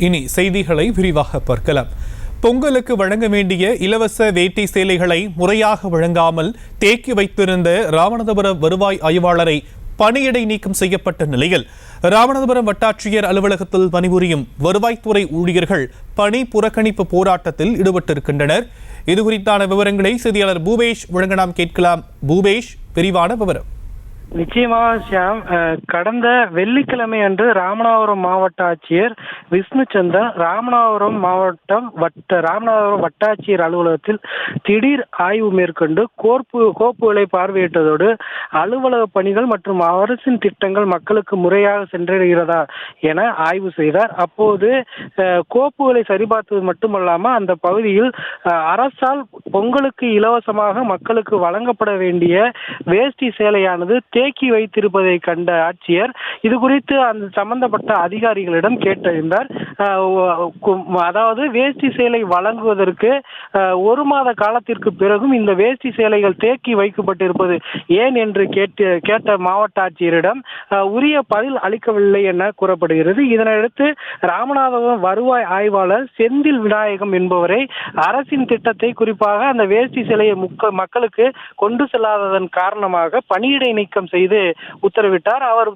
இனி செய்திகளை விரிவாக பார்க்கலாம். பொங்கலுக்கு வழங்க வேண்டிய இலவச வேட்டி சேலைகளை முறையாக வழங்காமல் தேக்கி வைத்திருந்த ராமநாதபுரம் வருவாய் ஆய்வாளரை பணியிடை நீக்கம் செய்யப்பட்ட நிலையில் ராமநாதபுரம் வட்டாட்சியர் அலுவலகத்தில் பணிபுரியும் வருவாய்த்துறை ஊழியர்கள் பணி புறக்கணிப்பு போராட்டத்தில் ஈடுபட்டிருக்கின்றனர். இதுகுறித்தான விவரங்களை செய்தியாளர் பூபேஷ் வழங்க நாம் கேட்கலாம். பூபேஷ், விரிவான விவரம். நிச்சயமாக ஷியாம், கடந்த வெள்ளிக்கிழமை அன்று ராமநாதபுரம் மாவட்ட ஆட்சியர் விஷ்ணுச்சந்தர் ராமநாதபுரம் வட்டாட்சியர் அலுவலகத்தில் திடீர் ஆய்வு மேற்கொண்டு கோப்புகளை பார்வையிட்டதோடு அலுவலக பணிகள் மற்றும் அரசின் திட்டங்கள் மக்களுக்கு முறையாக சென்றடைகிறதா என ஆய்வு செய்தார். அப்போது கோப்புகளை சரிபார்த்தது மட்டுமல்லாமல் அந்த பகுதியில் அரசால் பொங்கலுக்கு இலவசமாக மக்களுக்கு வழங்கப்பட வேண்டிய வேஷ்டி சேலையானது தேக்கி வைத்திருப்பதை கண்ட ஆட்சியர் இது குறித்து அந்த சம்பந்தப்பட்ட அதிகாரிகளிடம் கேட்டறிந்தார். அதாவது வேஷ்டி சேலை வழங்குவதற்கு 1 மாத காலத்திற்கு பிறகும் இந்த வேஷ்டி சேலைகள் தேக்கி வைக்கப்பட்டிருப்பது ஏன் என்று கேட்ட மாவட்ட ஆட்சியரிடம் உரிய பதில் அளிக்கவில்லை என கூறப்படுகிறது. இதனையடுத்து ராமநாதபுரம் வருவாய் ஆய்வாளர் செந்தில் விநாயகம் என்பவரை அரசின் திட்டத்தை குறிப்பாக அந்த வேஷ்டி சேலையை மக்களுக்கு கொண்டு செல்லாததன் காரணமாக பணியிடை நீக்கம் செய்து உத்தரவிட்டார். அவர்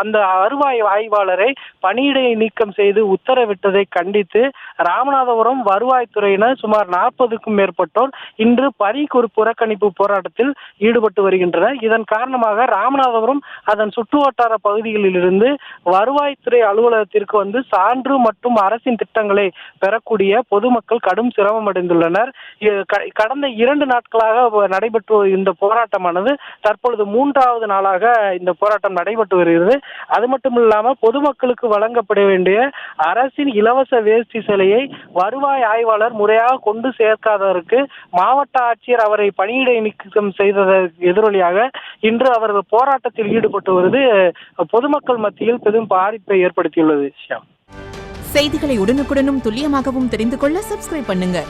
அந்த வருவாய் ஆய்வாளரை பணியிடை நீக்கம் செய்து உத்தரவிட்டதை கண்டித்து ராமநாதபுரம் வருவாய்த்துறையினர் சுமார் 40க்கும் மேற்பட்டோர் இன்று பணி புறக்கணிப்பு போராட்டத்தில் ஈடுபட்டு வருகின்றனர். இதன் காரணமாக ராமநாதபுரம் அதன் சுற்றுவட்டார பகுதிகளில் இருந்து வருவாய்த்துறை அலுவலகத்திற்கு வந்து சான்று மற்றும் அரசின் திட்டங்களை பெறக்கூடிய பொதுமக்கள் கடும் சிரமம் அடைந்துள்ளனர். கடந்த 2 நாட்களாக நடைபெற்று இந்த போராட்டமானது தற்பொழுது 3வது நாளாக இந்த போராட்டம் நடைபெற்று வருகிறது. அது மட்டும் இல்லாமல் பொதுமக்களுக்கு வழங்கப்பட வேண்டிய அரசின் இலவச வேஷ்டி சேலையை வருவாய் ஆய்வாளர் முறையாக கொண்டு சேர்க்காததற்கு மாவட்ட ஆட்சியர் அவரை பணியிடை நீக்கம் செய்ததற்கு எதிரொலியாக இன்று அவர்கள் போராட்டத்தில் ஈடுபட்டு வருவது பொதுமக்கள் மத்தியில் பெரும் பாதிப்பை ஏற்படுத்தியுள்ளது. செய்திகளை உடனுக்குடனும் துல்லியமாகவும் தெரிந்து கொள்ள சப்ஸ்கிரைப் பண்ணுங்க.